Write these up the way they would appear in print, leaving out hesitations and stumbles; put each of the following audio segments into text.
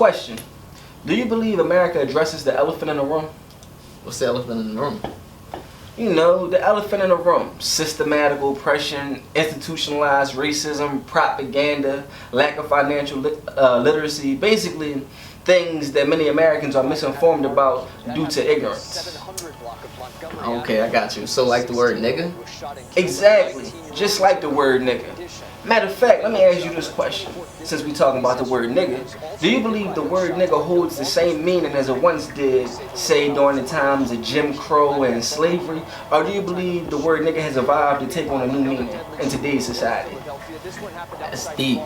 Question. Do you believe America addresses the elephant in the room? What's the elephant in the room? You know, the elephant in the room. Systematic oppression, institutionalized racism, propaganda, lack of financial literacy. Basically, things that many Americans are misinformed about due to ignorance. Okay, I got you. So like the word nigga? Exactly. Just like the word nigga. Matter of fact, let me ask you this question. Since we talking about the word nigga, do you believe the word nigga holds the same meaning as it once did, say during the times of Jim Crow and slavery? Or do you believe the word nigga has evolved to take on a new meaning in today's society? That's deep.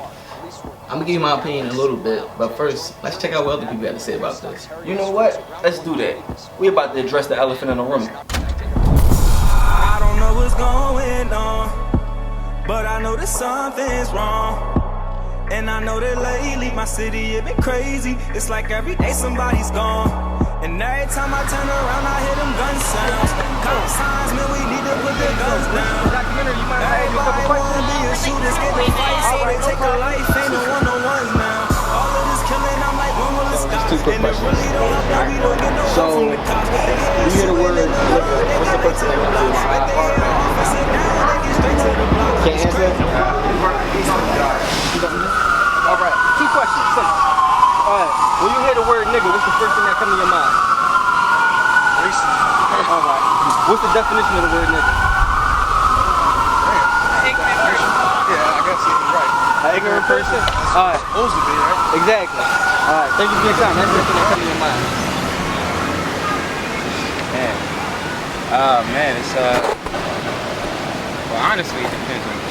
I'm gonna give you my opinion in a little bit, but first, let's check out what other people have to say about this. You know what? Let's do that. We're about to address the elephant in the room. I don't know what's going on, but I know that something's wrong. And I know that lately my city it been crazy. It's like every day somebody's gone. And every time I turn around I hear them gun sounds. Cop signs, man, we need to put the guns down. Everybody wanna be a shooter, scared to fight, so they take a life. Ain't no one-on-ones now. All of this killing, I'm like, when will it stop? And it really don't help that we don't get no help from the cops. You hear the word nigga, what's the first thing that comes to your mind? Can't answer? Alright, 2 questions, simple. Alright, when you hear the word nigga, what's the first thing that comes to your mind? Racist. Alright, what's the definition of the word nigga? Yeah, I guess you're right. An ignorant person? Alright. Supposed to be, right? Exactly. Alright, thank you for your time. That's the first thing that comes to your mind. Man, it's well, honestly, it depends on who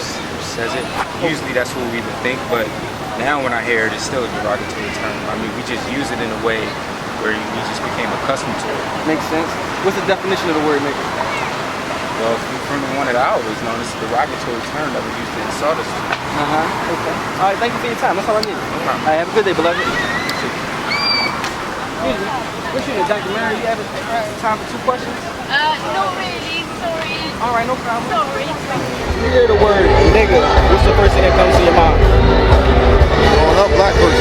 says it. Usually that's what we would think, but now when I hear it, it's still a derogatory term. I mean, we just use it in a way where we just became accustomed to it. Makes sense. What's the definition of the word nigga? Well, from the one that I always known, it's a derogatory term that was used to insult us. Okay. Alright, thank you for your time. That's all I need. No problem. Alright, have a good day, beloved. We're shooting a documentary. You have time for 2 questions? No really, sorry. Alright, no problem. Sorry. You hear the word nigga, what's the first thing that comes to your mind? Growing up, black person.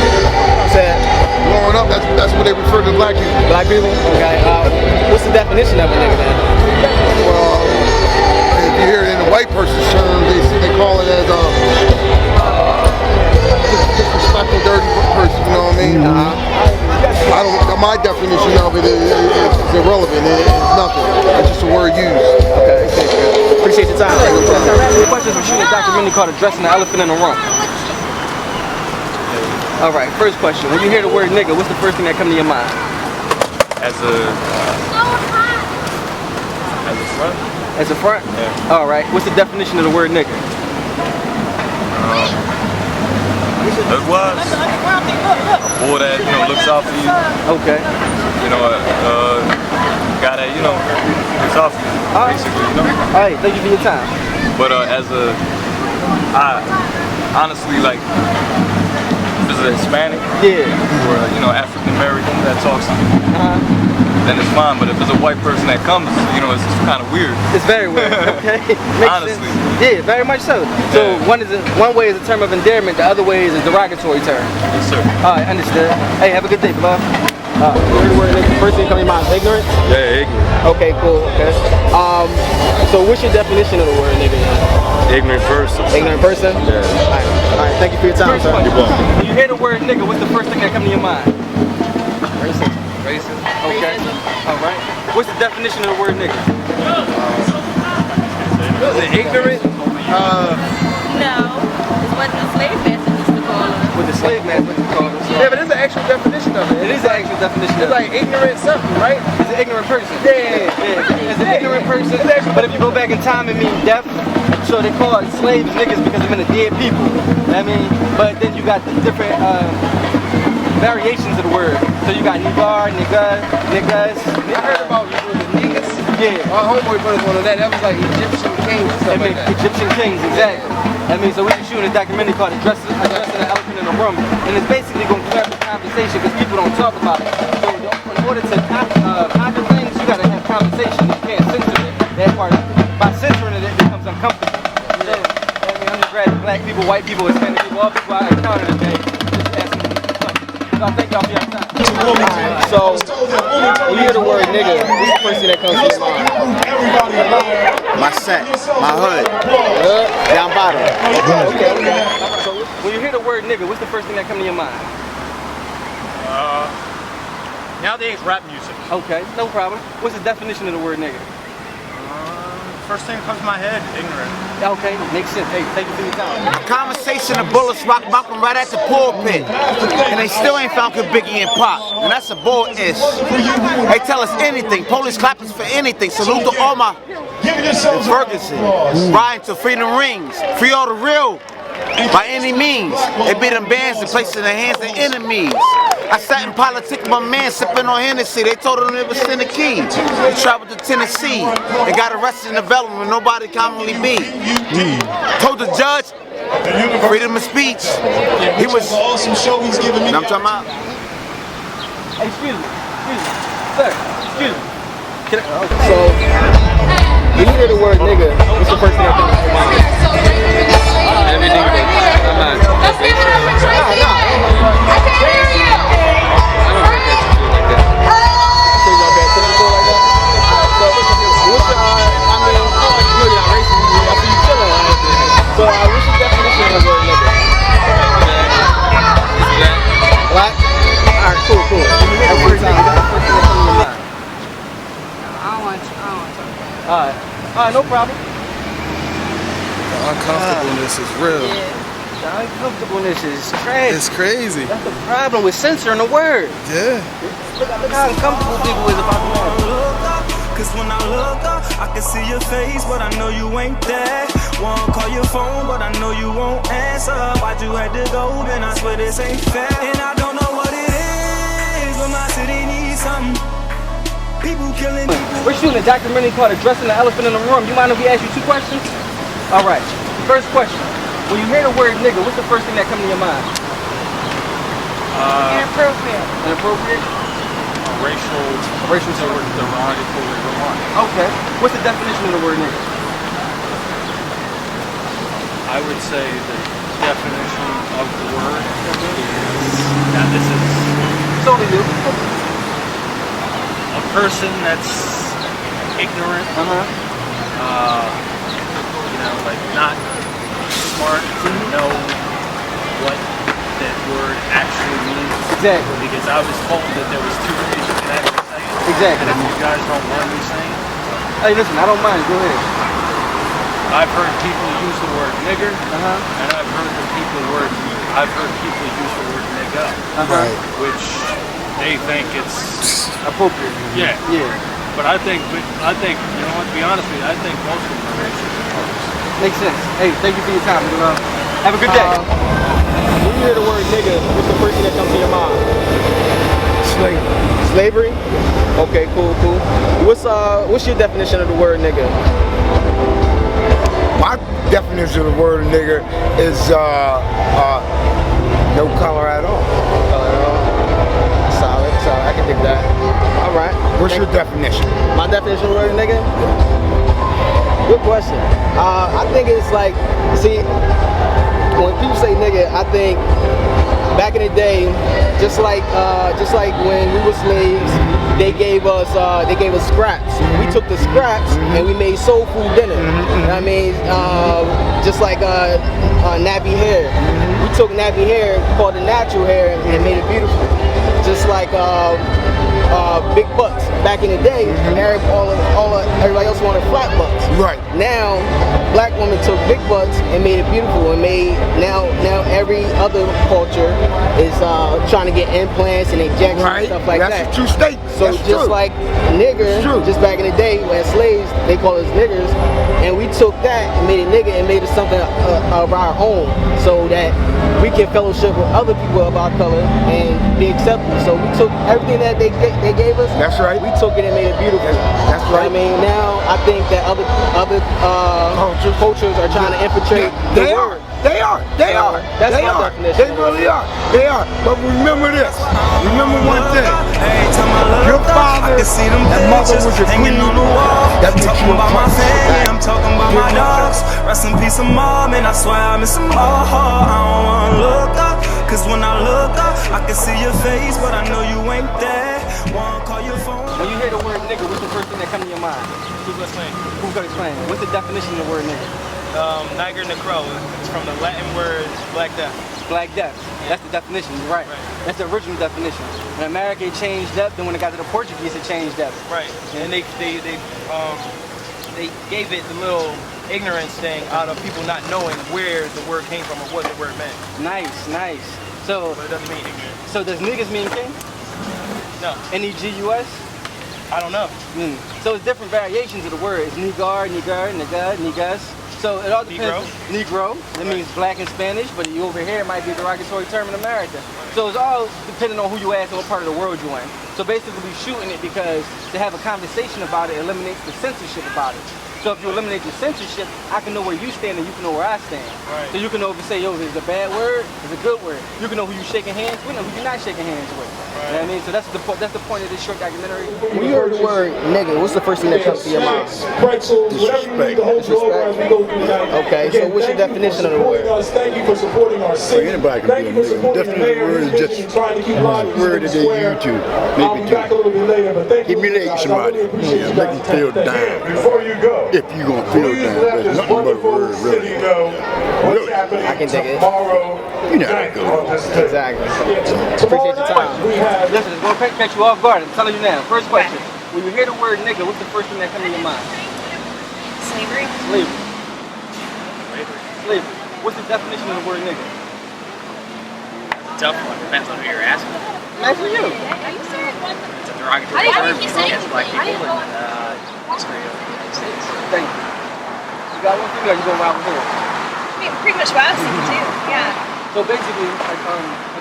Growing up, that's what they refer to black people. Black people? Okay. What's the definition of a nigga then? Well, if you hear it in the white person's term, they call it as a disrespectful, dirty person, you know what I mean? I don't. My definition of it is irrelevant. It's nothing. It's just a word used. Okay. Appreciate your time. Questions. We're shooting a documentary called "Addressing the Elephant in the Room." All right. First question. When you hear the word nigga, what's the first thing that comes to your mind? As a front? As a front? Yeah. All right. What's the definition of the word nigga? It was a boy that, looks out for you. Okay. Guy that, looks out for you, basically, All right. Thank you for your time. But I honestly, like, if it's a Hispanic or, African American that talks to you, then it's fine. But if it's a white person that comes, it's just kind of weird. It's very weird. Okay. Honestly. Sense. Yeah, very much so. So one way is a term of endearment, the other way is a derogatory term. Yes, sir. All right, understood. Hey, have a good day, beloved. First thing coming to mind, ignorant? Yeah, ignorant. Okay, cool. Okay. So what's your definition of the word nigga? Ignorant person. Ignorant person? Yeah. All right. Thank you for your time, sir. You're welcome. When you hear the word nigga, what's the first thing that comes to your mind? Racist. Racist. Okay. All right. What's the definition of the word nigga? Is it ignorant? No, it's what the slave master used to call us. What the slave master used to call us. Yeah, but it's an actual definition of it. It is an actual definition It's of it. like ignorant something, right? It's an ignorant person. Yeah. It's an ignorant person. But if you go back in time, it means deaf. So they call it slaves niggas because they're the dead people. I mean, but then you got the different variations of the word. So you got nigar, nigga, niggas. I heard about niggas. Yeah. My homeboy put us one of that. That was like Egyptian kings and stuff like that. Egyptian kings, exactly. I mean, so we're shooting a documentary called Addressing the Elephant in the Room. And it's basically going to clear up the conversation because people don't talk about it. So in order to conquer things, you got to have conversation. You can't censor it. That part, by censoring it, it becomes uncomfortable. So, I mean, I'm just glad black people, white people, Hispanic people, all people I encounter today, just asking me questions. I thank y'all for your time. Alright, so when you hear the word nigga, what's the first thing that comes to your mind? My set, my hood, down bottom. Okay. So when you hear the word nigga, what's the first thing that comes to your mind? Nowadays, rap music. Okay, no problem. What's the definition of the word nigga? First thing that comes to my head, ignorant. Okay, makes sense. Hey, thank you for your time. A conversation of bullets rock Malcolm right at the pulpit, and they still ain't found Biggie and Pop, and that's a bull-ish. They tell us anything, police clap us for anything. Salute to all my Ferguson, riding to freedom rings, free all the real. By any means, they beat them bands and place in the hands of enemies. I sat in politics with my man sipping on Hennessy. They told him it was in the key. He traveled to Tennessee and got arrested in the development where nobody commonly be. Told the judge, freedom of speech. He was, awesome show he's giving me. You know what I'm talking about? Hey, excuse me, sir, excuse me. So, when you hear the word nigga, what's the first thing that comes to your mind? Everything but I'm not. Let's give it up for Tracy. I can't hear you. I don't pay attention to it like that. So you don't pay attention to it like that? So what's your, I mean, you're not racist, I see you chilling, right? So what's your definition of the word nigga? Black? Alright, cool. Every time. I don't want to. Alright, no problem. The uncomfortableness is real. The uncomfortableness is crazy. It's crazy. That's the problem with censoring the word. Yeah. Look how uncomfortable people is about the word. Cause when I look up, I can see your face, but I know you ain't there. Won't call your phone, but I know you won't answer. Why'd you had to go, then I swear this ain't fair. And I don't know what it is, but my city needs something. People killing people. We're shooting a documentary called Addressing the Elephant in the Room. You mind if we ask you 2 questions? Alright, first question. When you hear the word nigga, what's the first thing that comes to your mind? Inappropriate. Inappropriate? Racial derogatory remark. Okay. What's the definition of the word nigga? I would say the definition of the word is that this is Totally new. a person that's ignorant, like not smart to know what that word actually means. Exactly. Because I was told that there was 2 ways you can actually say it. Exactly. And if you guys don't mind me saying it. Hey, listen, I don't mind. Go ahead. I've heard people use the word nigger, and I've heard people use the word nigga, which they think it's appropriate. Yeah. But I think, you know what? To be honest with you, I think most of them are racist. Makes sense. Hey, thank you for your time. Have a good day. When you hear the word nigga, what's the first thing that comes to your mind? Slavery? Okay, cool. What's your definition of the word nigga? My definition of the word nigga is no color at all. Solid. I can dig that. All right. What's your definition? My definition of the word nigga? Good question. I think it's like, see, when people say nigga, I think back in the day, just like when we were slaves, they gave us scraps. We took the scraps and we made soul food dinner. I mean, just like nappy hair. We took nappy hair, called it natural hair, and made it beautiful. Just like big butts. Back in the day, everybody else wanted flat butts. Right. Now, black women took big butts and made it beautiful, and now every other culture is trying to get implants and injections and stuff like that. That's a true statement. So just like nigger, just back in the day when slaves, they called us niggers, and we took that and made it nigger and made it something of our own, so that we can fellowship with other people of our color and be accepted. So we took everything that they gave us. That's right. We took it and made it beautiful. That's right. I mean, now I think that other cultures are trying to infiltrate the word. They are. That's my definition. They really are. They are. But remember this. Remember one thing. Your father and mother was your queen. That makes you a prince. I'm talking about my dogs. Rest in peace of mom, and I swear I miss them all. I don't wanna look up. Cause when I look up, I can see your face, but I know you ain't there. Wanna call your phone. When you hear the word nigga, what's the first thing that comes to your mind? Who's explaining? Who's gonna explain? What's the definition of the word nigga? Niger Necro. It's from the Latin word black death. Black death. That's the definition, you're right. That's the original definition. In America it changed up, then when it got to the Portuguese it changed up. Right. And they gave it the little ignorance thing out of people not knowing where the word came from or what the word meant. Nice, nice. So but it doesn't mean ignorant. So does niggas mean king? No. N-E-G-U-S? I don't know. So it's different variations of the word. It's nigar, nigar, nigga, niggas. So it all depends. Negro. That means black in Spanish, but you over here it might be a derogatory term in America. So it's all depending on who you ask and what part of the world you're in. So basically we're shooting it because to have a conversation about it eliminates the censorship about it. So if you eliminate the censorship, I can know where you stand and you can know where I stand. Right. So you can know if you say, yo, is it a bad word? Is it a good word? You can know who you're shaking hands with and who you're not shaking hands with. You know what I mean? So that's the point of this short documentary. When you heard the word nigga, what's the first thing that comes to your mind? Disrespect. Okay, so what's your definition of the word? Thank you for supporting our city. Anybody can be a nigga. Definition of the word is just a word that they use to maybe to humiliate somebody. Yeah, make them feel down. Before you go, if you gonna feel down, there's nothing but a word, really. Really. I can take it. You know how it goes. Exactly. Appreciate your time. Listen, it's gonna catch you off guard. I'm telling you now. First question. When you hear the word nigga, what's the first thing that comes to your mind? Slavery. Slavery. Slavery. What's the definition of the word nigga? Tough one. Depends on who you're asking. I'm asking you. It's a derogatory term against black people and history of the United States. Thank you. You got one thing or you gonna ride with it? I mean, pretty much what I was thinking too. Yeah. So basically, like,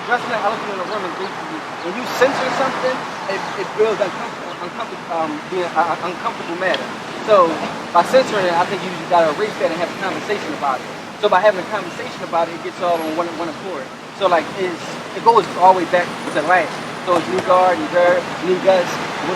addressing the elephant in the room is basically when you censor something, it builds uncomfortable matter. So by censoring it, I think you gotta erase that and have a conversation about it. So by having a conversation about it, it gets all on one accord. So like it goes all the way back to Latin. So it's nigar, nigar, niggas.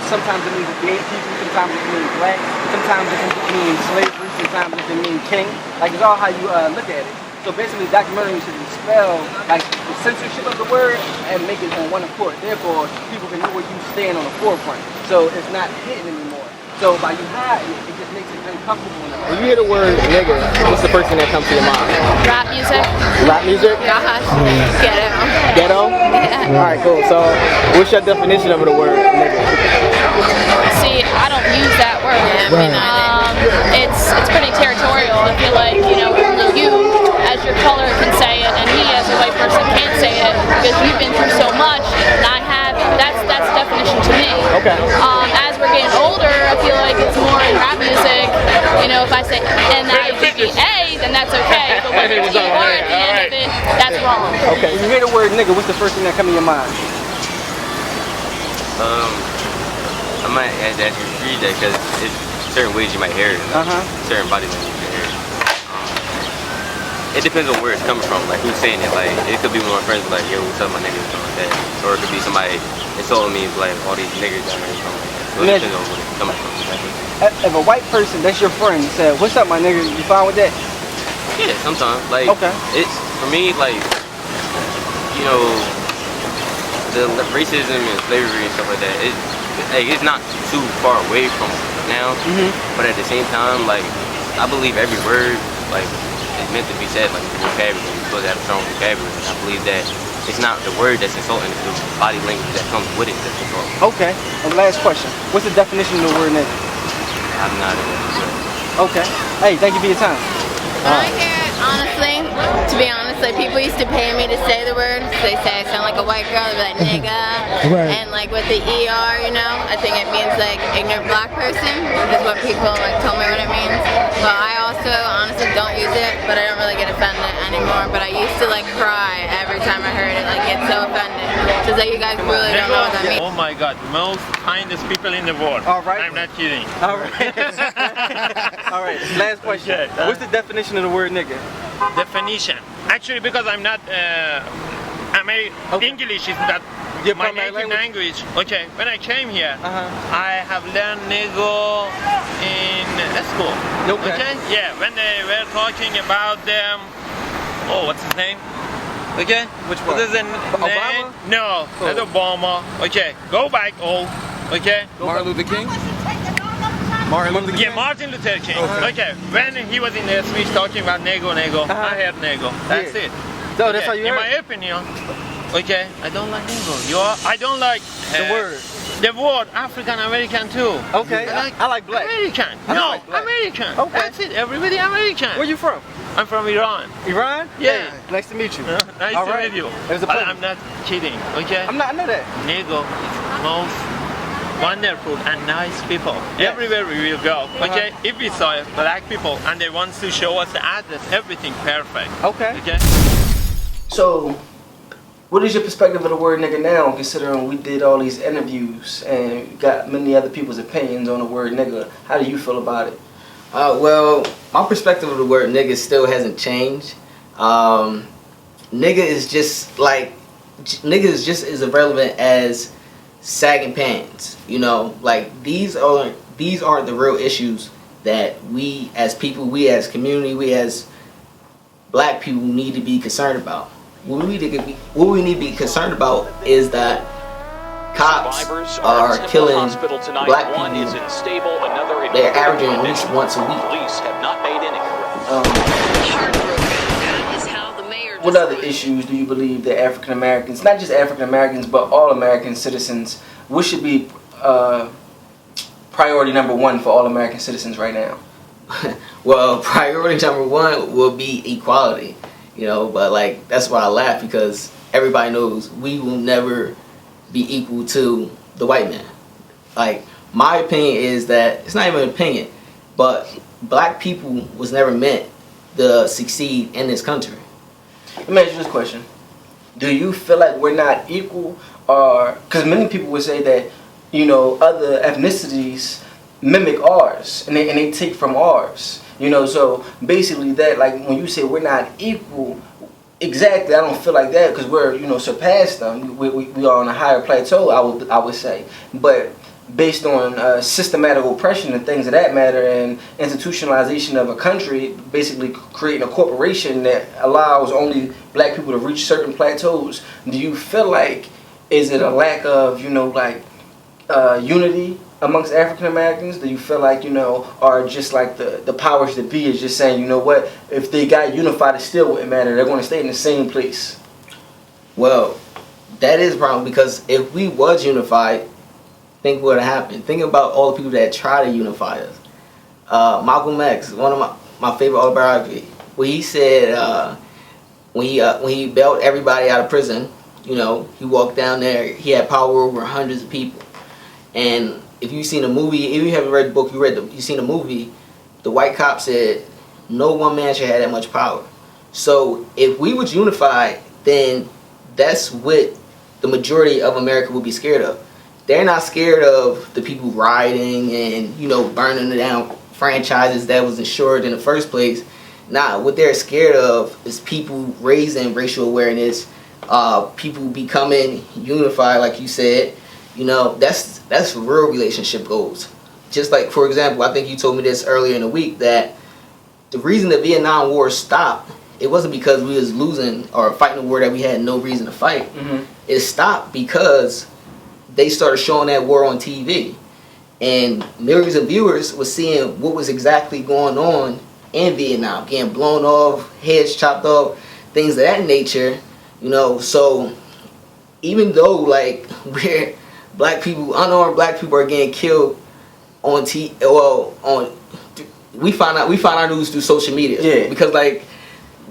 Sometimes it means gay people, sometimes it means black, sometimes it can mean slavery, sometimes it can mean king. Like it's all how you look at it. So basically, documentary should dispel like the censorship of the word and make it on one accord. Therefore, people can know where you stand on the forefront. So it's not hidden anymore. So by you hiding it, it just makes it uncomfortable enough. When you hear the word nigga, what's the first thing that comes to your mind? Rap music. Rap music? Gosh. Ghetto. Ghetto? Yeah. All right, cool. So what's your definition of the word nigga? See, I don't use that word. It's pretty territorial. I feel like, only you as your color can say it, and me as a white person can't say it because we've been through so much, and I haven't. That's definition to me. Okay. As we're getting older, I feel like it's more in rap music. If I say N-I-G-G-A, then that's okay. But when there's E-R at the end of it, that's wrong. Okay. When you hear the word nigga, what's the first thing that comes to your mind? I might ask you to read that because it's certain ways you might hear it. Certain body language you can hear it. It depends on where it's coming from, like who's saying it. Like it could be one of my friends like, yo, what's up my niggas, something like that. Or it could be somebody insulting me like all these niggas down there, something like that. So it depends on where it's coming from. Exactly. If a white person, that's your friend, said, what's up my nigga, you fine with that? Yeah, sometimes. Like it's for me like the racism and slavery and stuff like that, it's not too far away from now, but at the same time, like, I believe every word, like, is meant to be said, like, the vocabulary, you're supposed to have a strong vocabulary. I believe that it's not the word that's insulting, it's the body language that comes with it that's insulting. Okay, and last question, what's the definition of the word nigga? I'm not sure. Okay, hey, thank you for your time. I hear it, honestly, to be honest, like people used to pay me to say the word, so they say I sound like a white girl, they'd be like nigga, and like with the ER, I think it means like ignorant black person, is what people like tell me what it means, but I also honestly don't use it, but I don't really get offended anymore, but I used to like cry every time I heard it, like get so offended, so that you guys really don't know what that means. Oh my god, most kindest people in the world. Alright. I'm not kidding. Alright. Alright, last question. What's the definition of the word nigga? Definition. Actually, because I'm not English is not my native language. Okay, when I came here, I have learned Nego in school. Okay? Yeah, when they were talking about them, what's his name? Okay? Which one? This is Obama? No, that's Obama. Okay, go back old. Okay? Martin Luther King? Martin Luther King? Yeah, Martin Luther King. Okay, when he was in the speech talking about nego, I heard nego. That's it. So that's how you in heard? my opinion, okay, I don't like nego. I don't like The word. The word African American too. Okay, I like black. American. I No, like black. American. Okay. That's it. Everybody American. Where you from? I'm from Iran. Iran? Yeah. Hey, nice to meet you. Nice All to right. meet you. It was a pleasure. I'm not kidding. Okay. I know that. Nego is most wonderful and nice people. Yes. Everywhere we will go. Okay. If we saw black people and they want to show us the address, everything perfect. Okay. Okay. So, what is your perspective of the word nigga now, considering we did all these interviews and got many other people's opinions on the word nigga? How do you feel about it? Well, my perspective of the word nigga still hasn't changed. Nigga is just like, nigga is just as irrelevant as sagging pants. You know, like these aren't the real issues that we as people, we as community, we as black people need to be concerned about. What we need to be concerned about is that cops are killing black people. They're averaging at least once a week. What other issues do you believe that African Americans, not just African Americans, but all American citizens, what should be priority number one for all American citizens right now? Well, priority number one will be equality. You know, but like that's why I laugh, because everybody knows we will never be equal to the white man. Like, my opinion is that it's not even an opinion, but black people was never meant to succeed in this country. Let me ask you this question: do you feel like we're not equal, or because many people would say that, you know, other ethnicities mimic ours and they take from ours? You know, so basically that, like, when you say we're not equal, exactly, I don't feel like that, because we're, you know, surpassed them. We are on a higher plateau, I would say. But based on systematic oppression and things of that matter, and institutionalization of a country, basically creating a corporation that allows only black people to reach certain plateaus, do you feel like, is it a lack of, you know, like, unity amongst African Americans? Do you feel like, you know, or just like the powers that be is just saying, you know what, if they got unified, it still wouldn't matter, they're going to stay in the same place? Well, that is wrong, because if we was unified, think what would have happened. Think about all the people that try to unify us. Malcolm X, one of my favorite autobiography, where he said when he bailed everybody out of prison, you know, he walked down there, he had power over hundreds of people. And if you've seen a movie, if you haven't read the book, you've seen a movie, the white cop said, no one man should have that much power. So if we was unified, then that's what the majority of America would be scared of. They're not scared of the people rioting and, you know, burning down franchises that was insured in the first place. Nah, what they're scared of is people raising racial awareness, people becoming unified, like you said. You know, that's real relationship goals. Just like, for example, I think you told me this earlier in the week, that the reason the Vietnam War stopped, it wasn't because we was losing or fighting a war that we had no reason to fight. Mm-hmm. It stopped because they started showing that war on TV. And millions of viewers were seeing what was exactly going on in Vietnam, getting blown off, heads chopped off, things of that nature. You know, so even though, like, we're black people, unarmed black people are getting killed on we find our news through social media. Yeah. Because, like,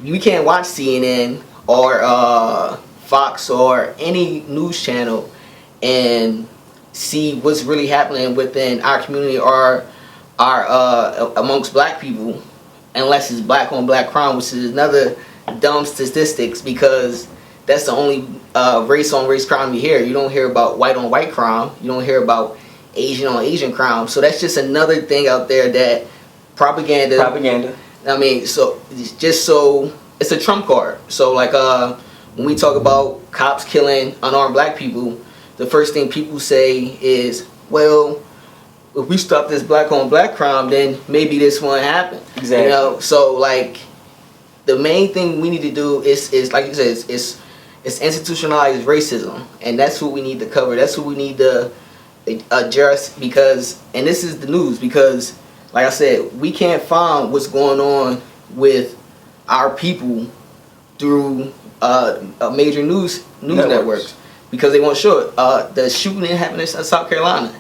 we can't watch CNN or Fox or any news channel and see what's really happening within our community or our amongst black people, unless it's black on black crime, which is another dumb statistics, because that's the only race on race crime you hear. You don't hear about white on white crime. You don't hear about Asian on Asian crime. So that's just another thing out there that propaganda. I mean, so it's a trump card. So, like, when we talk about cops killing unarmed black people, the first thing people say is, well, if we stop this black on black crime, then maybe this won't happen. Exactly. You know, so, like, the main thing we need to do is like you said, it's institutionalized racism, and that's what we need to cover. That's what we need to address, because, and this is the news, because like I said, we can't find what's going on with our people through major news networks, because they won't show it. The shooting that happened in South Carolina,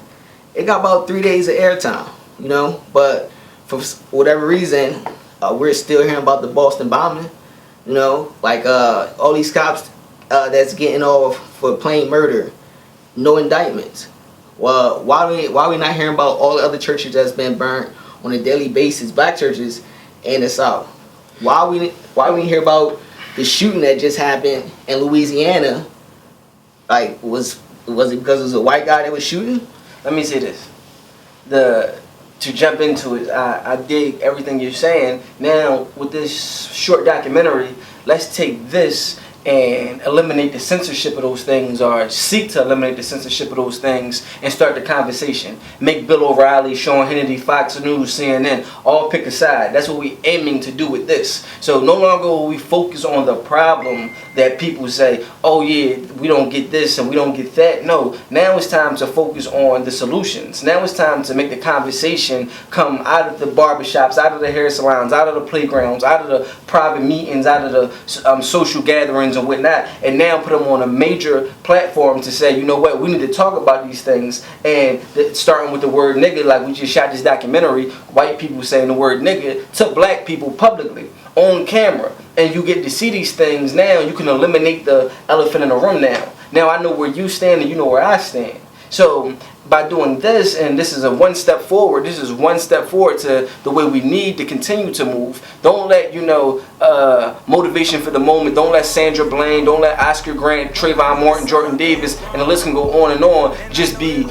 it got about 3 days of airtime, you know, but for whatever reason, we're still hearing about the Boston bombing, you know, like all these cops that's getting off for plain murder, no indictments. Well, why we not hearing about all the other churches that's been burnt on a daily basis, black churches in the South? Why we hear about the shooting that just happened in Louisiana? Like, was it because it was a white guy that was shooting? Let me say this. To jump into it, I dig everything you're saying. Now, with this short documentary, let's take this and eliminate the censorship of those things, or seek to eliminate the censorship of those things, and start the conversation. Make Bill O'Reilly, Sean Hannity, Fox News, CNN, all pick a side. That's what we're aiming to do with this. So no longer will we focus on the problem that people say, oh yeah, we don't get this and we don't get that. No, now it's time to focus on the solutions. Now it's time to make the conversation come out of the barbershops, out of the hair salons, out of the playgrounds, out of the private meetings, out of the social gatherings and whatnot, and now put them on a major platform to say, you know what, we need to talk about these things. And starting with the word nigga, like we just shot this documentary, white people saying the word nigga to black people publicly on camera, and you get to see these things. Now you can eliminate the elephant in the room. Now I know where you stand and you know where I stand. So by doing this, and this is a one step forward, this is one step forward to the way we need to continue to move. Don't let, you know, motivation for the moment, don't let Sandra Bland, don't let Oscar Grant, Trayvon Martin, Jordan Davis, and the list can go on and on, just be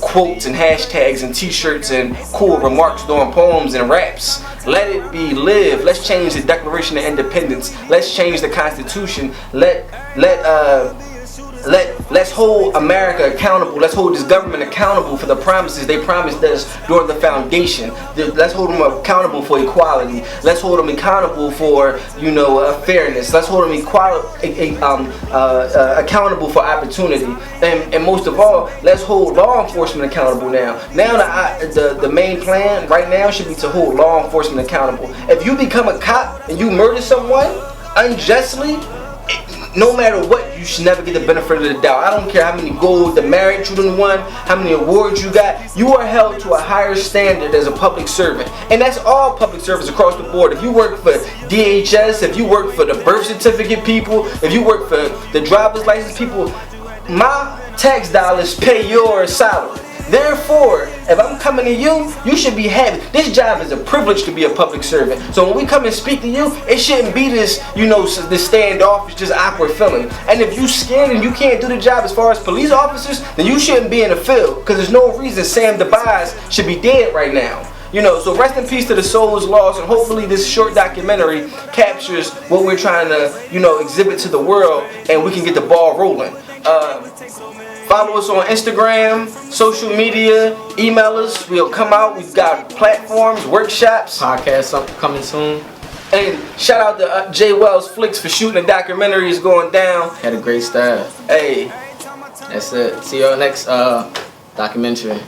quotes and hashtags and t-shirts and cool remarks during poems and raps. Let it be lived. Let's change the Declaration of Independence. Let's change the Constitution. Let's hold America accountable. Let's hold this government accountable for the promises they promised us during the foundation. Let's hold them accountable for equality. Let's hold them accountable for, you know, fairness. Let's hold them accountable for opportunity. And most of all, let's hold law enforcement accountable now. Now the main plan right now should be to hold law enforcement accountable. If you become a cop and you murder someone unjustly, no matter what, you should never get the benefit of the doubt. I don't care how many gold the married children won, how many awards you got. You are held to a higher standard as a public servant. And that's all public service across the board. If you work for DHS, if you work for the birth certificate people, if you work for the driver's license people, my tax dollars pay your salary. Therefore, if I'm coming to you, you should be happy. This job is a privilege to be a public servant. So when we come and speak to you, it shouldn't be this, you know, this standoffish, just awkward feeling. And if you scared and you can't do the job as far as police officers, then you shouldn't be in the field, because there's no reason Sam DeBise should be dead right now. You know, so rest in peace to the souls lost, and hopefully this short documentary captures what we're trying to, you know, exhibit to the world, and we can get the ball rolling. Follow us on Instagram, social media, email us. We'll come out. We've got platforms, workshops. Podcast coming soon. And shout out to J. Wells Flicks for shooting the documentary. Is going down. Had a great staff. Hey. That's it. See you on next documentary.